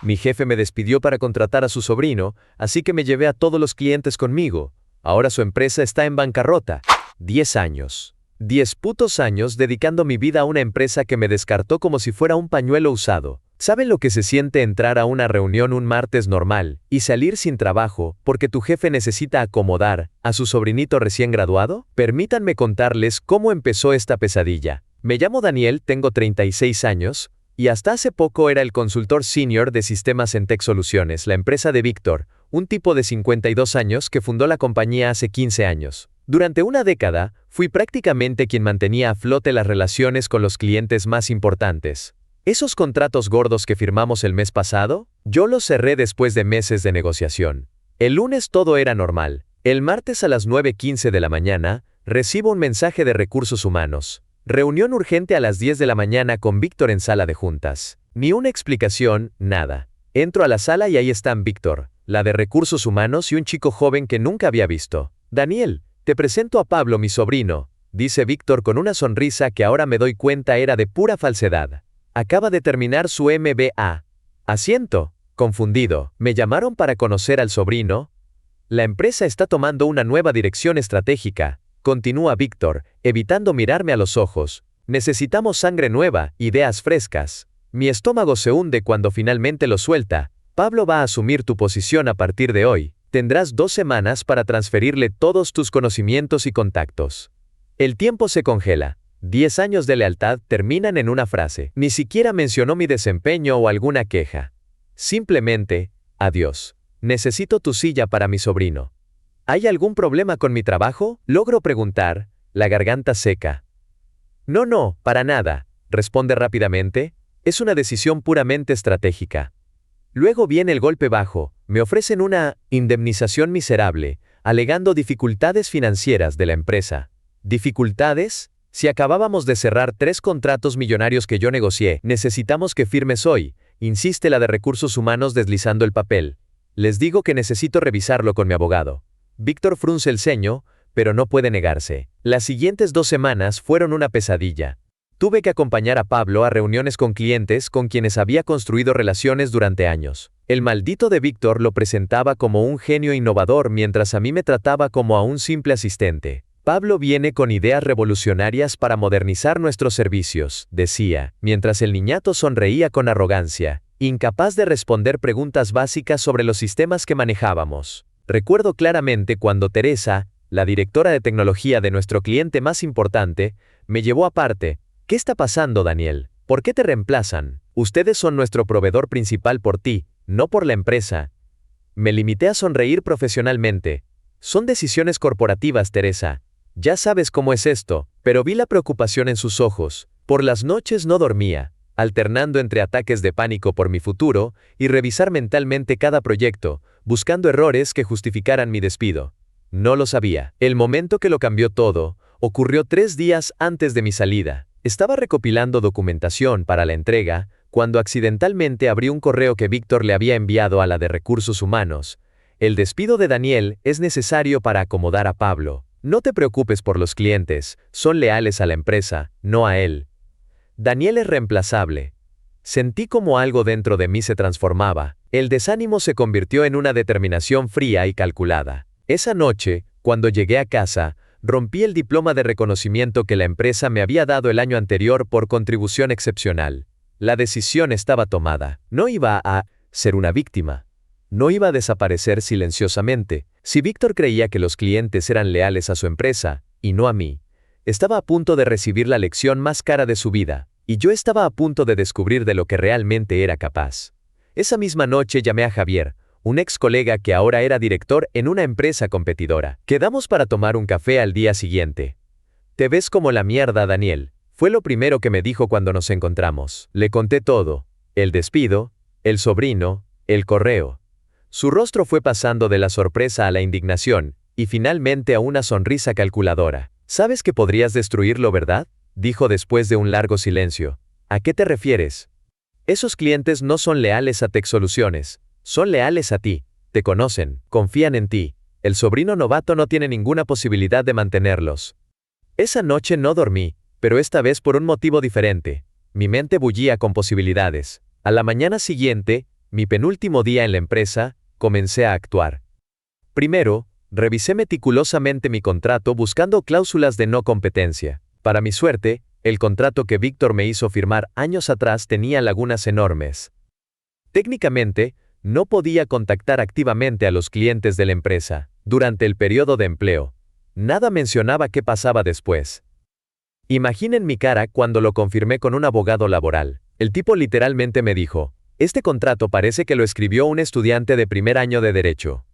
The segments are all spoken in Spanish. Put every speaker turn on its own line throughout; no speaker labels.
Mi jefe me despidió para contratar a su sobrino, así que me llevé a todos los clientes conmigo. Ahora su empresa está en bancarrota. 10 años. 10 putos años dedicando mi vida a una empresa que me descartó como si fuera un pañuelo usado. ¿Saben lo que se siente entrar a una reunión un martes normal y salir sin trabajo porque tu jefe necesita acomodar a su sobrinito recién graduado? Permítanme contarles cómo empezó esta pesadilla. Me llamo Daniel, tengo 36 años, y hasta hace poco era el consultor senior de sistemas en Tech Soluciones, la empresa de Víctor, un tipo de 52 años que fundó la compañía hace 15 años. Durante una década, fui prácticamente quien mantenía a flote las relaciones con los clientes más importantes. Esos contratos gordos que firmamos el mes pasado, yo los cerré después de meses de negociación. El lunes todo era normal. El martes a las 9:15 de la mañana, recibo un mensaje de recursos humanos. Reunión urgente a las 10 de la mañana con Víctor en sala de juntas. Ni una explicación, nada. Entro a la sala y ahí están Víctor, la de recursos humanos y un chico joven que nunca había visto. Daniel, te presento a Pablo, mi sobrino, dice Víctor con una sonrisa que ahora me doy cuenta era de pura falsedad. Acaba de terminar su MBA. Asiento, confundido. ¿Me llamaron para conocer al sobrino? La empresa está tomando una nueva dirección estratégica. Continúa Víctor, evitando mirarme a los ojos. Necesitamos sangre nueva, ideas frescas. Mi estómago se hunde cuando finalmente lo suelta. Pablo va a asumir tu posición a partir de hoy. Tendrás 2 semanas para transferirle todos tus conocimientos y contactos. El tiempo se congela. 10 años de lealtad terminan en una frase. Ni siquiera mencionó mi desempeño o alguna queja. Simplemente, adiós. Necesito tu silla para mi sobrino. ¿Hay algún problema con mi trabajo? Logro preguntar, la garganta seca. No, para nada, responde rápidamente. Es una decisión puramente estratégica. Luego viene el golpe bajo. Me ofrecen una indemnización miserable, alegando dificultades financieras de la empresa. ¿Dificultades? Si acabábamos de cerrar 3 contratos millonarios que yo negocié, necesitamos que firmes hoy, insiste la de recursos humanos deslizando el papel. Les digo que necesito revisarlo con mi abogado. Víctor frunce el ceño, pero no puede negarse. Las siguientes 2 semanas fueron una pesadilla. Tuve que acompañar a Pablo a reuniones con clientes con quienes había construido relaciones durante años. El maldito de Víctor lo presentaba como un genio innovador mientras a mí me trataba como a un simple asistente. Pablo viene con ideas revolucionarias para modernizar nuestros servicios, decía, mientras el niñato sonreía con arrogancia, incapaz de responder preguntas básicas sobre los sistemas que manejábamos. Recuerdo claramente cuando Teresa, la directora de tecnología de nuestro cliente más importante, me llevó aparte. ¿Qué está pasando, Daniel? ¿Por qué te reemplazan? Ustedes son nuestro proveedor principal por ti, no por la empresa. Me limité a sonreír profesionalmente. Son decisiones corporativas, Teresa. Ya sabes cómo es esto, pero vi la preocupación en sus ojos. Por las noches no dormía, alternando entre ataques de pánico por mi futuro y revisar mentalmente cada proyecto, buscando errores que justificaran mi despido. No lo sabía. El momento que lo cambió todo, ocurrió 3 días antes de mi salida. Estaba recopilando documentación para la entrega, cuando accidentalmente abrí un correo que Víctor le había enviado a la de recursos humanos. El despido de Daniel es necesario para acomodar a Pablo. No te preocupes por los clientes, son leales a la empresa, no a él. Daniel es reemplazable. Sentí como algo dentro de mí se transformaba. El desánimo se convirtió en una determinación fría y calculada. Esa noche, cuando llegué a casa, rompí el diploma de reconocimiento que la empresa me había dado el año anterior por contribución excepcional. La decisión estaba tomada. No iba a ser una víctima. No iba a desaparecer silenciosamente. Si Víctor creía que los clientes eran leales a su empresa, y no a mí, estaba a punto de recibir la lección más cara de su vida, y yo estaba a punto de descubrir de lo que realmente era capaz. Esa misma noche llamé a Javier, un ex colega que ahora era director en una empresa competidora. Quedamos para tomar un café al día siguiente. Te ves como la mierda, Daniel, fue lo primero que me dijo cuando nos encontramos. Le conté todo, el despido, el sobrino, el correo. Su rostro fue pasando de la sorpresa a la indignación, y finalmente a una sonrisa calculadora. ¿Sabes que podrías destruirlo, verdad? Dijo después de un largo silencio. ¿A qué te refieres? Esos clientes no son leales a Tech Soluciones, son leales a ti, te conocen, confían en ti. El sobrino novato no tiene ninguna posibilidad de mantenerlos. Esa noche no dormí, pero esta vez por un motivo diferente. Mi mente bullía con posibilidades. A la mañana siguiente, mi penúltimo día en la empresa, comencé a actuar. Primero, revisé meticulosamente mi contrato buscando cláusulas de no competencia. Para mi suerte, el contrato que Víctor me hizo firmar años atrás tenía lagunas enormes. Técnicamente, no podía contactar activamente a los clientes de la empresa durante el periodo de empleo. Nada mencionaba qué pasaba después. Imaginen mi cara cuando lo confirmé con un abogado laboral. El tipo literalmente me dijo, este contrato parece que lo escribió un estudiante de primer año de Derecho.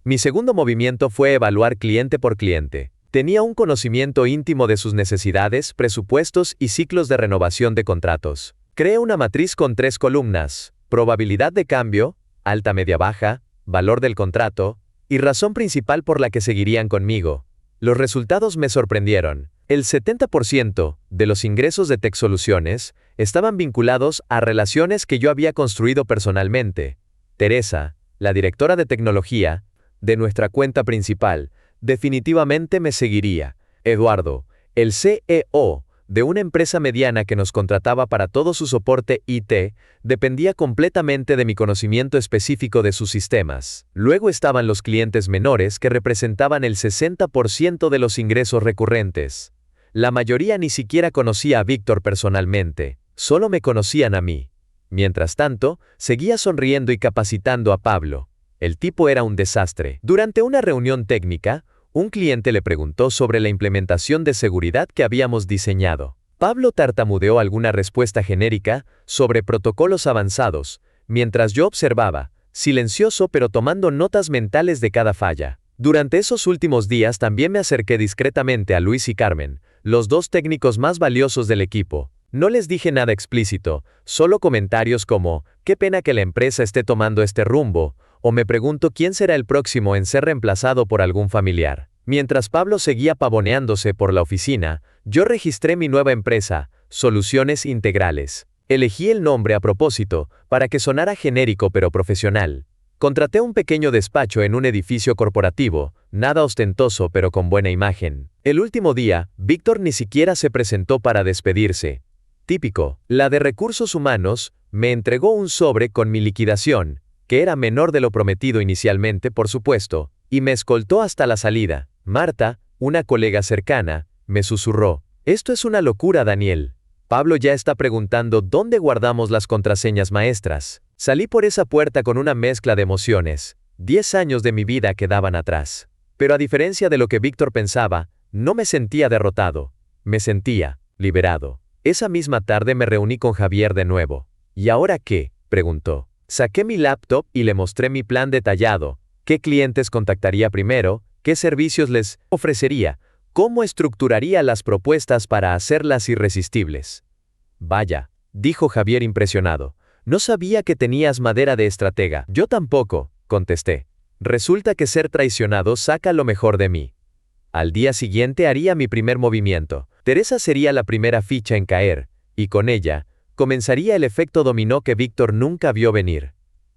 Mi segundo movimiento fue evaluar cliente por cliente. Tenía un conocimiento íntimo de sus necesidades, presupuestos y ciclos de renovación de contratos. Creé una matriz con 3 columnas: probabilidad de cambio, alta, media, baja, valor del contrato, y razón principal por la que seguirían conmigo. Los resultados me sorprendieron. El 70% de los ingresos de Tech Soluciones estaban vinculados a relaciones que yo había construido personalmente. Teresa, la directora de tecnología, de nuestra cuenta principal, definitivamente me seguiría. Eduardo, el CEO de una empresa mediana que nos contrataba para todo su soporte IT, dependía completamente de mi conocimiento específico de sus sistemas. Luego estaban los clientes menores que representaban el 60% de los ingresos recurrentes. La mayoría ni siquiera conocía a Víctor personalmente, solo me conocían a mí. Mientras tanto, seguía sonriendo y capacitando a Pablo. El tipo era un desastre. Durante una reunión técnica, un cliente le preguntó sobre la implementación de seguridad que habíamos diseñado. Pablo tartamudeó alguna respuesta genérica sobre protocolos avanzados, mientras yo observaba, silencioso pero tomando notas mentales de cada falla. Durante esos últimos días también me acerqué discretamente a Luis y Carmen, los 2 técnicos más valiosos del equipo. No les dije nada explícito, solo comentarios como, qué pena que la empresa esté tomando este rumbo, o me pregunto quién será el próximo en ser reemplazado por algún familiar. Mientras Pablo seguía pavoneándose por la oficina, yo registré mi nueva empresa, Soluciones Integrales. Elegí el nombre a propósito, para que sonara genérico pero profesional. Contraté un pequeño despacho en un edificio corporativo, nada ostentoso pero con buena imagen. El último día, Víctor ni siquiera se presentó para despedirse. Típico. La de recursos humanos me entregó un sobre con mi liquidación, que era menor de lo prometido inicialmente, por supuesto, y me escoltó hasta la salida. Marta, una colega cercana, me susurró, «Esto es una locura, Daniel. Pablo ya está preguntando dónde guardamos las contraseñas maestras». Salí por esa puerta con una mezcla de emociones. 10 años de mi vida quedaban atrás. Pero a diferencia de lo que Víctor pensaba, no me sentía derrotado. Me sentía liberado. Esa misma tarde me reuní con Javier de nuevo. ¿Y ahora qué?, preguntó. Saqué mi laptop y le mostré mi plan detallado. ¿Qué clientes contactaría primero? ¿Qué servicios les ofrecería? ¿Cómo estructuraría las propuestas para hacerlas irresistibles? Vaya, dijo Javier impresionado. No sabía que tenías madera de estratega. Yo tampoco, contesté. Resulta que ser traicionado saca lo mejor de mí. Al día siguiente haría mi primer movimiento. Teresa sería la primera ficha en caer, y con ella, comenzaría el efecto dominó que Víctor nunca vio venir.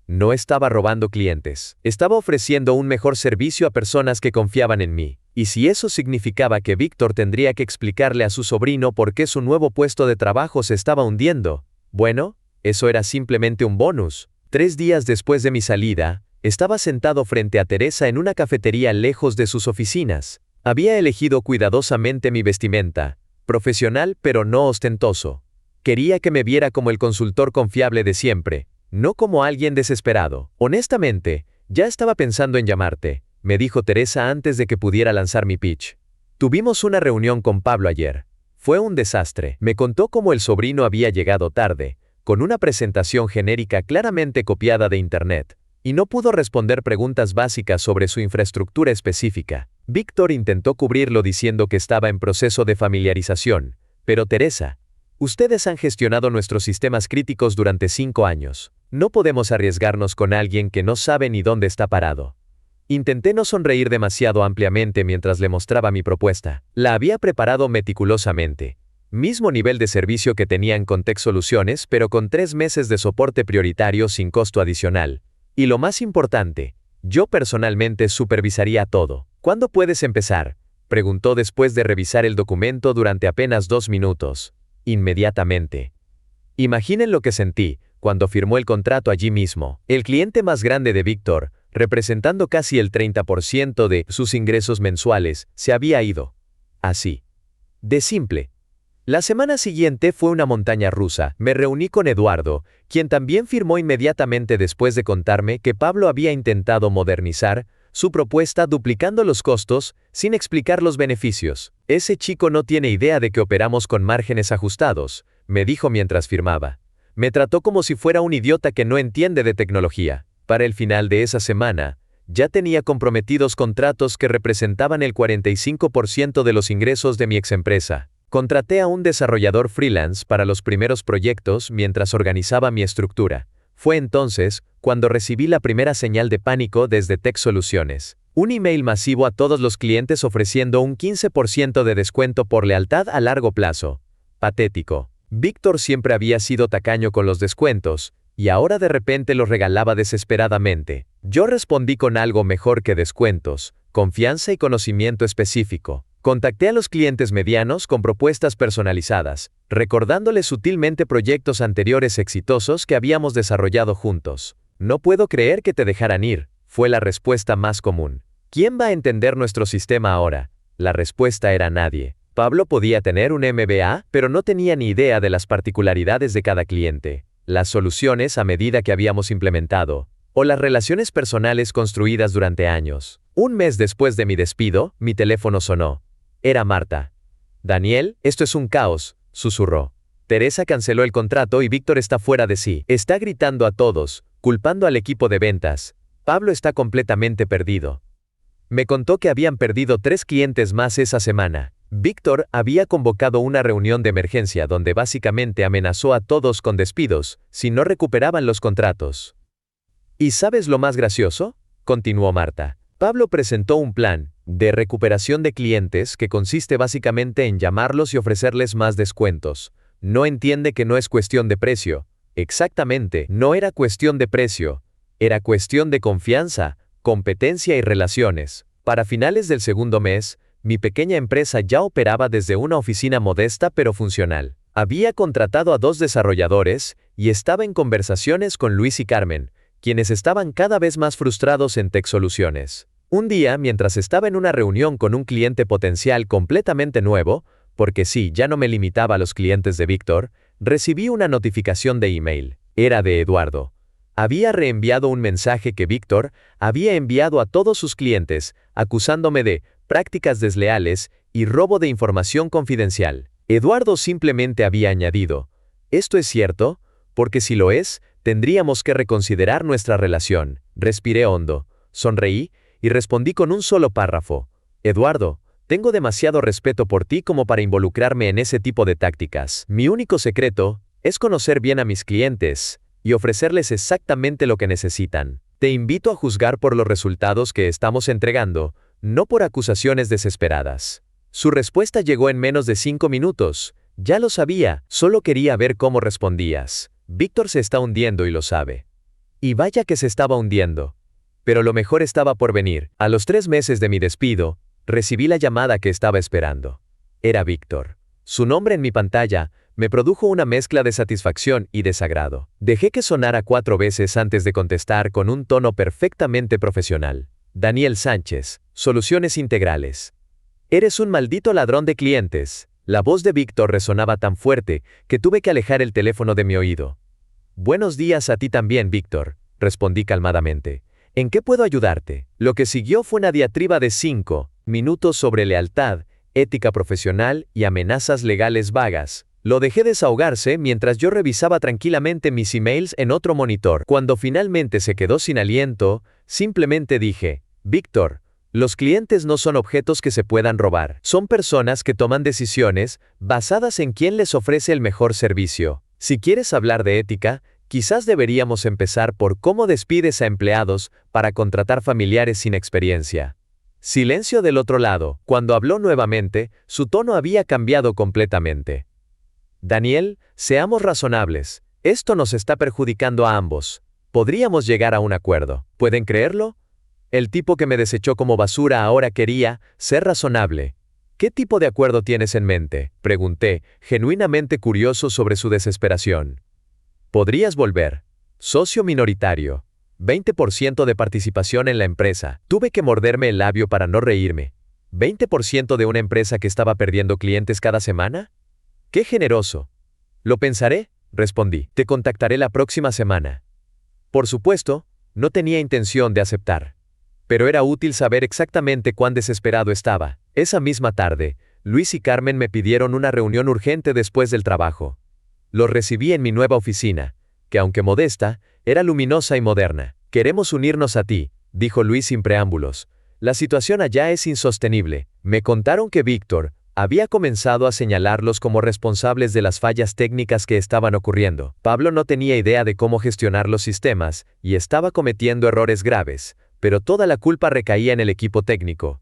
No estaba robando clientes. Estaba ofreciendo un mejor servicio a personas que confiaban en mí. Y si eso significaba que Víctor tendría que explicarle a su sobrino por qué su nuevo puesto de trabajo se estaba hundiendo, bueno, eso era simplemente un bonus. 3 días después de mi salida, estaba sentado frente a Teresa en una cafetería lejos de sus oficinas. Había elegido cuidadosamente mi vestimenta, profesional pero no ostentoso. Quería que me viera como el consultor confiable de siempre, no como alguien desesperado. Honestamente, ya estaba pensando en llamarte, me dijo Teresa antes de que pudiera lanzar mi pitch. Tuvimos una reunión con Pablo ayer. Fue un desastre. Me contó cómo el sobrino había llegado tarde, con una presentación genérica claramente copiada de Internet, y no pudo responder preguntas básicas sobre su infraestructura específica. Víctor intentó cubrirlo diciendo que estaba en proceso de familiarización, pero Teresa, ustedes han gestionado nuestros sistemas críticos durante 5 años. No podemos arriesgarnos con alguien que no sabe ni dónde está parado. Intenté no sonreír demasiado ampliamente mientras le mostraba mi propuesta. La había preparado meticulosamente. Mismo nivel de servicio que tenían con Tech Soluciones, pero con 3 meses de soporte prioritario sin costo adicional. Y lo más importante, yo personalmente supervisaría todo. ¿Cuándo puedes empezar?, preguntó después de revisar el documento durante apenas 2 minutos. Inmediatamente. Imaginen lo que sentí cuando firmó el contrato allí mismo. El cliente más grande de Víctor, representando casi el 30% de sus ingresos mensuales, se había ido. Así. De simple. La semana siguiente fue una montaña rusa. Me reuní con Eduardo, quien también firmó inmediatamente después de contarme que Pablo había intentado modernizar su propuesta duplicando los costos, sin explicar los beneficios. Ese chico no tiene idea de que operamos con márgenes ajustados, me dijo mientras firmaba. Me trató como si fuera un idiota que no entiende de tecnología. Para el final de esa semana, ya tenía comprometidos contratos que representaban el 45% de los ingresos de mi exempresa. Contraté a un desarrollador freelance para los primeros proyectos mientras organizaba mi estructura. Fue entonces cuando recibí la primera señal de pánico desde Tech Soluciones. Un email masivo a todos los clientes ofreciendo un 15% de descuento por lealtad a largo plazo. Patético. Víctor siempre había sido tacaño con los descuentos, y ahora de repente los regalaba desesperadamente. Yo respondí con algo mejor que descuentos, confianza y conocimiento específico. Contacté a los clientes medianos con propuestas personalizadas, recordándoles sutilmente proyectos anteriores exitosos que habíamos desarrollado juntos. No puedo creer que te dejaran ir, fue la respuesta más común. ¿Quién va a entender nuestro sistema ahora? La respuesta era nadie. Pablo podía tener un MBA, pero no tenía ni idea de las particularidades de cada cliente, las soluciones a medida que habíamos implementado, o las relaciones personales construidas durante años. Un mes después de mi despido, mi teléfono sonó. Era Marta. Daniel, esto es un caos, susurró. Teresa canceló el contrato y Víctor está fuera de sí. Está gritando a todos, culpando al equipo de ventas. Pablo está completamente perdido. Me contó que habían perdido 3 clientes más esa semana. Víctor había convocado una reunión de emergencia donde básicamente amenazó a todos con despidos si no recuperaban los contratos. ¿Y sabes lo más gracioso? Continuó Marta. Pablo presentó un plan de recuperación de clientes que consiste básicamente en llamarlos y ofrecerles más descuentos. No entiende que no es cuestión de precio. Exactamente, no era cuestión de precio. Era cuestión de confianza, competencia y relaciones. Para finales del segundo mes, mi pequeña empresa ya operaba desde una oficina modesta pero funcional. Había contratado a 2 desarrolladores y estaba en conversaciones con Luis y Carmen, quienes estaban cada vez más frustrados en Tech Soluciones. Un día, mientras estaba en una reunión con un cliente potencial completamente nuevo, porque sí, ya no me limitaba a los clientes de Víctor, recibí una notificación de email. Era de Eduardo. Había reenviado un mensaje que Víctor había enviado a todos sus clientes, acusándome de prácticas desleales y robo de información confidencial. Eduardo simplemente había añadido, ¿esto es cierto? Porque si lo es, tendríamos que reconsiderar nuestra relación. Respiré hondo, sonreí y respondí con un solo párrafo. Eduardo, tengo demasiado respeto por ti como para involucrarme en ese tipo de tácticas. Mi único secreto es conocer bien a mis clientes y ofrecerles exactamente lo que necesitan. Te invito a juzgar por los resultados que estamos entregando, no por acusaciones desesperadas. Su respuesta llegó en menos de 5 minutos. Ya lo sabía, solo quería ver cómo respondías. Víctor se está hundiendo y lo sabe. Y vaya que se estaba hundiendo. Pero lo mejor estaba por venir. A los 3 meses de mi despido, recibí la llamada que estaba esperando. Era Víctor. Su nombre en mi pantalla me produjo una mezcla de satisfacción y desagrado. Dejé que sonara 4 veces antes de contestar con un tono perfectamente profesional. Daniel Sánchez, Soluciones Integrales. Eres un maldito ladrón de clientes. La voz de Víctor resonaba tan fuerte que tuve que alejar el teléfono de mi oído. Buenos días a ti también, Víctor, respondí calmadamente. ¿En qué puedo ayudarte? Lo que siguió fue una diatriba de 5 minutos sobre lealtad, ética profesional y amenazas legales vagas. Lo dejé desahogarse mientras yo revisaba tranquilamente mis emails en otro monitor. Cuando finalmente se quedó sin aliento, simplemente dije, Víctor, los clientes no son objetos que se puedan robar. Son personas que toman decisiones basadas en quién les ofrece el mejor servicio. Si quieres hablar de ética, quizás deberíamos empezar por cómo despides a empleados para contratar familiares sin experiencia. Silencio del otro lado. Cuando habló nuevamente, su tono había cambiado completamente. Daniel, seamos razonables. Esto nos está perjudicando a ambos. Podríamos llegar a un acuerdo. ¿Pueden creerlo? El tipo que me desechó como basura ahora quería ser razonable. ¿Qué tipo de acuerdo tienes en mente?, pregunté, genuinamente curioso sobre su desesperación. Podrías volver. Socio minoritario. 20% de participación en la empresa. Tuve que morderme el labio para no reírme. ¿20% de una empresa que estaba perdiendo clientes cada semana? ¡Qué generoso! Lo pensaré, respondí. Te contactaré la próxima semana. Por supuesto, no tenía intención de aceptar. Pero era útil saber exactamente cuán desesperado estaba. Esa misma tarde, Luis y Carmen me pidieron una reunión urgente después del trabajo. Los recibí en mi nueva oficina, que aunque modesta, era luminosa y moderna. Queremos unirnos a ti, dijo Luis sin preámbulos. La situación allá es insostenible. Me contaron que Víctor había comenzado a señalarlos como responsables de las fallas técnicas que estaban ocurriendo. Pablo no tenía idea de cómo gestionar los sistemas y estaba cometiendo errores graves, pero toda la culpa recaía en el equipo técnico.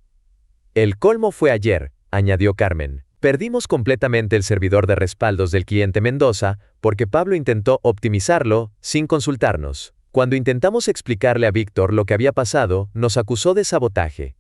El colmo fue ayer, añadió Carmen. Perdimos completamente el servidor de respaldos del cliente Mendoza porque Pablo intentó optimizarlo sin consultarnos. Cuando intentamos explicarle a Víctor lo que había pasado, nos acusó de sabotaje.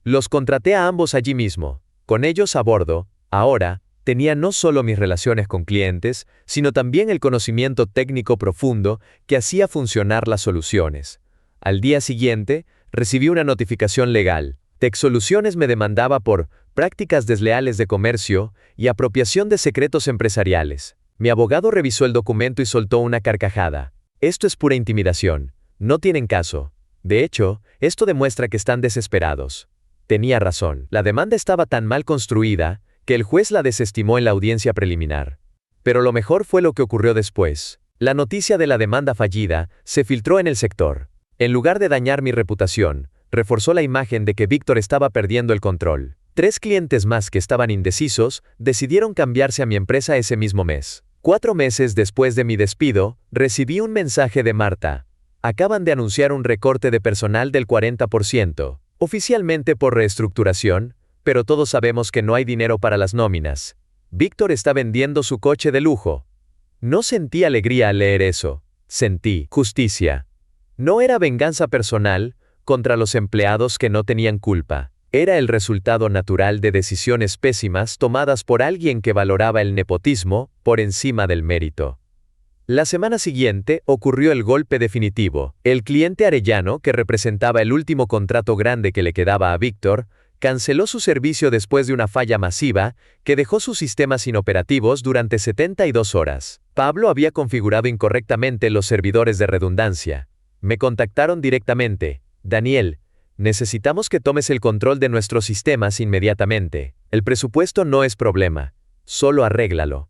Los contraté a ambos allí mismo. Con ellos a bordo, ahora, tenía no solo mis relaciones con clientes, sino también el conocimiento técnico profundo que hacía funcionar las soluciones. Al día siguiente, recibí una notificación legal. TechSoluciones me demandaba por prácticas desleales de comercio y apropiación de secretos empresariales. Mi abogado revisó el documento y soltó una carcajada. Esto es pura intimidación. No tienen caso. De hecho, esto demuestra que están desesperados. Tenía razón. La demanda estaba tan mal construida que el juez la desestimó en la audiencia preliminar. Pero lo mejor fue lo que ocurrió después. La noticia de la demanda fallida se filtró en el sector. En lugar de dañar mi reputación, reforzó la imagen de que Víctor estaba perdiendo el control. 3 clientes más que estaban indecisos decidieron cambiarse a mi empresa ese mismo mes. 4 meses después de mi despido, recibí un mensaje de Marta. Acaban de anunciar un recorte de personal del 40%, oficialmente por reestructuración, pero todos sabemos que no hay dinero para las nóminas. Víctor está vendiendo su coche de lujo. No sentí alegría al leer eso. Sentí justicia. No era venganza personal contra los empleados que no tenían culpa. Era el resultado natural de decisiones pésimas tomadas por alguien que valoraba el nepotismo por encima del mérito. La semana siguiente ocurrió el golpe definitivo. El cliente Arellano, que representaba el último contrato grande que le quedaba a Víctor, canceló su servicio después de una falla masiva que dejó sus sistemas inoperativos durante 72 horas. Pablo había configurado incorrectamente los servidores de redundancia. Me contactaron directamente. Daniel, necesitamos que tomes el control de nuestros sistemas inmediatamente. El presupuesto no es problema. Solo arréglalo.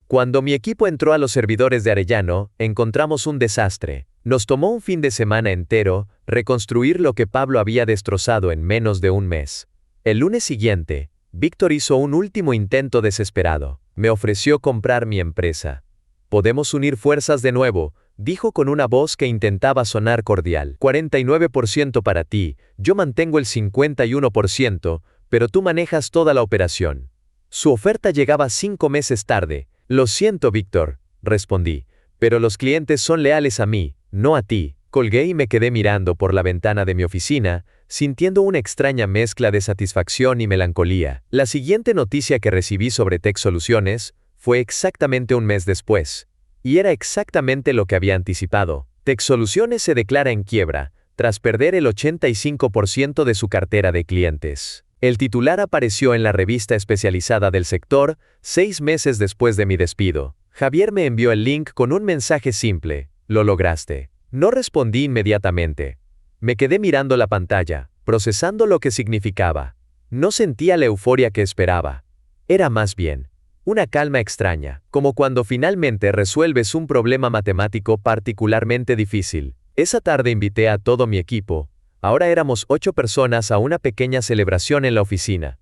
Cuando mi equipo entró a los servidores de Arellano, encontramos un desastre. Nos tomó un fin de semana entero reconstruir lo que Pablo había destrozado en menos de un mes. El lunes siguiente, Víctor hizo un último intento desesperado. Me ofreció comprar mi empresa. Podemos unir fuerzas de nuevo, dijo con una voz que intentaba sonar cordial. 49% para ti, yo mantengo el 51%, pero tú manejas toda la operación. Su oferta llegaba 5 meses tarde. Lo siento, Víctor, respondí, pero los clientes son leales a mí, no a ti. Colgué y me quedé mirando por la ventana de mi oficina, sintiendo una extraña mezcla de satisfacción y melancolía. La siguiente noticia que recibí sobre TechSoluciones fue exactamente un mes después. Y era exactamente lo que había anticipado. TechSoluciones se declara en quiebra, tras perder el 85% de su cartera de clientes. El titular apareció en la revista especializada del sector 6 meses después de mi despido. Javier me envió el link con un mensaje simple: lo lograste. No respondí inmediatamente. Me quedé mirando la pantalla, procesando lo que significaba. No sentía la euforia que esperaba. Era más bien una calma extraña, como cuando finalmente resuelves un problema matemático particularmente difícil. Esa tarde invité a todo mi equipo. Ahora éramos 8 personas a una pequeña celebración en la oficina.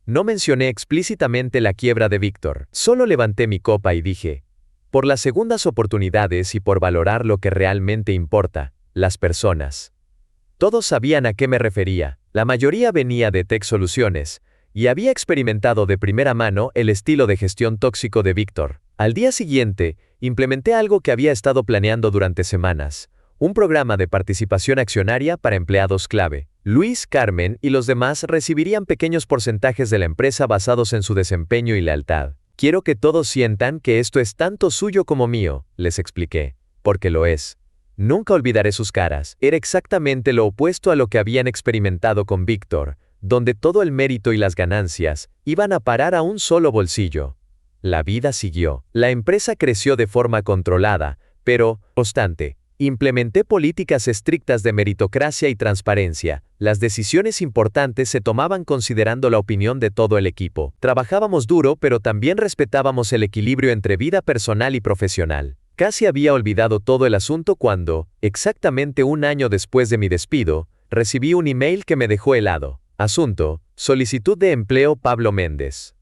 No mencioné explícitamente la quiebra de Víctor. Solo levanté mi copa y dije: por las segundas oportunidades y por valorar lo que realmente importa, las personas. Todos sabían a qué me refería. La mayoría venía de TechSoluciones y había experimentado de primera mano el estilo de gestión tóxico de Víctor. Al día siguiente, implementé algo que había estado planeando durante semanas. Un programa de participación accionaria para empleados clave. Luis, Carmen y los demás recibirían pequeños porcentajes de la empresa basados en su desempeño y lealtad. Quiero que todos sientan que esto es tanto suyo como mío, les expliqué, porque lo es. Nunca olvidaré sus caras. Era exactamente lo opuesto a lo que habían experimentado con Víctor, donde todo el mérito y las ganancias iban a parar a un solo bolsillo. La vida siguió. La empresa creció de forma controlada, pero constante. Implementé políticas estrictas de meritocracia y transparencia. Las decisiones importantes se tomaban considerando la opinión de todo el equipo. Trabajábamos duro, pero también respetábamos el equilibrio entre vida personal y profesional. Casi había olvidado todo el asunto cuando, exactamente un año después de mi despido, recibí un email que me dejó helado. Asunto: solicitud de empleo Pablo Méndez.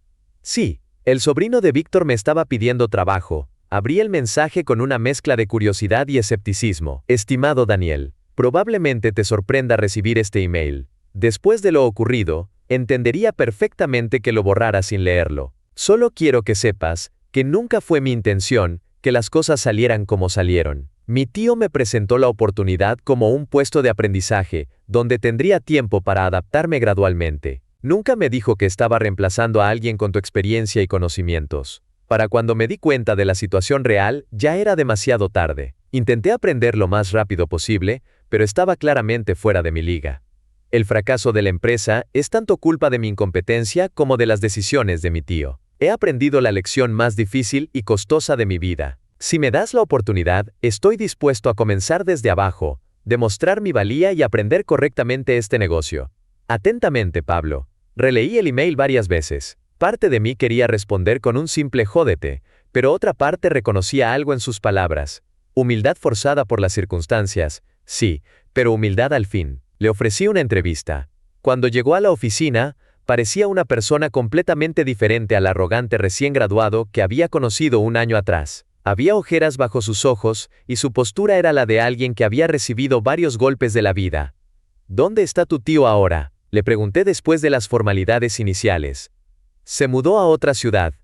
Sí, el sobrino de Víctor me estaba pidiendo trabajo. Abrí el mensaje con una mezcla de curiosidad y escepticismo. Estimado Daniel, probablemente te sorprenda recibir este email. Después de lo ocurrido, entendería perfectamente que lo borrara sin leerlo. Solo quiero que sepas que nunca fue mi intención que las cosas salieran como salieron. Mi tío me presentó la oportunidad como un puesto de aprendizaje, donde tendría tiempo para adaptarme gradualmente. Nunca me dijo que estaba reemplazando a alguien con tu experiencia y conocimientos. Para cuando me di cuenta de la situación real, ya era demasiado tarde. Intenté aprender lo más rápido posible, pero estaba claramente fuera de mi liga. El fracaso de la empresa es tanto culpa de mi incompetencia como de las decisiones de mi tío. He aprendido la lección más difícil y costosa de mi vida. Si me das la oportunidad, estoy dispuesto a comenzar desde abajo, demostrar mi valía y aprender correctamente este negocio. Atentamente, Pablo. Releí el email varias veces. Parte de mí quería responder con un simple jódete, pero otra parte reconocía algo en sus palabras. Humildad forzada por las circunstancias, sí, pero humildad al fin. Le ofrecí una entrevista. Cuando llegó a la oficina, parecía una persona completamente diferente al arrogante recién graduado que había conocido un año atrás. Había ojeras bajo sus ojos y su postura era la de alguien que había recibido varios golpes de la vida. ¿Dónde está tu tío ahora?, le pregunté después de las formalidades iniciales. Se mudó a otra ciudad.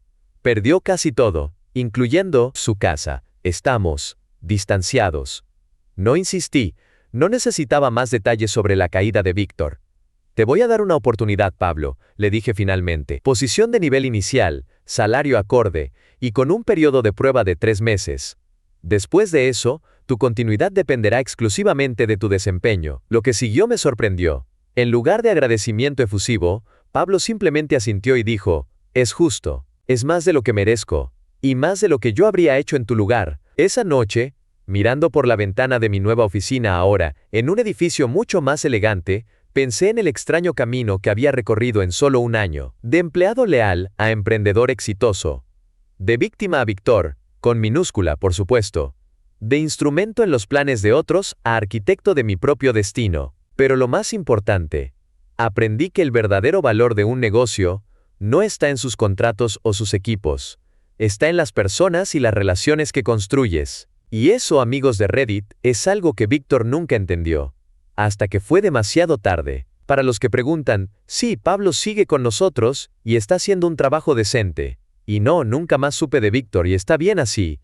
Perdió casi todo, incluyendo su casa. Estamos distanciados. No insistí. No necesitaba más detalles sobre la caída de Víctor. Te voy a dar una oportunidad, Pablo, le dije finalmente. Posición de nivel inicial, salario acorde, y con un periodo de prueba de 3 meses. Después de eso, tu continuidad dependerá exclusivamente de tu desempeño. Lo que siguió me sorprendió. En lugar de agradecimiento efusivo, Pablo simplemente asintió y dijo: es justo, es más de lo que merezco, y más de lo que yo habría hecho en tu lugar. Esa noche, mirando por la ventana de mi nueva oficina ahora, en un edificio mucho más elegante, pensé en el extraño camino que había recorrido en solo un año, de empleado leal a emprendedor exitoso, de víctima a victor, con minúscula por supuesto, de instrumento en los planes de otros a arquitecto de mi propio destino. Pero lo más importante, aprendí que el verdadero valor de un negocio no está en sus contratos o sus equipos, está en las personas y las relaciones que construyes. Y eso, amigos de Reddit, es algo que Víctor nunca entendió, hasta que fue demasiado tarde. Para los que preguntan, sí, Pablo sigue con nosotros y está haciendo un trabajo decente. Y no, nunca más supe de Víctor y está bien así.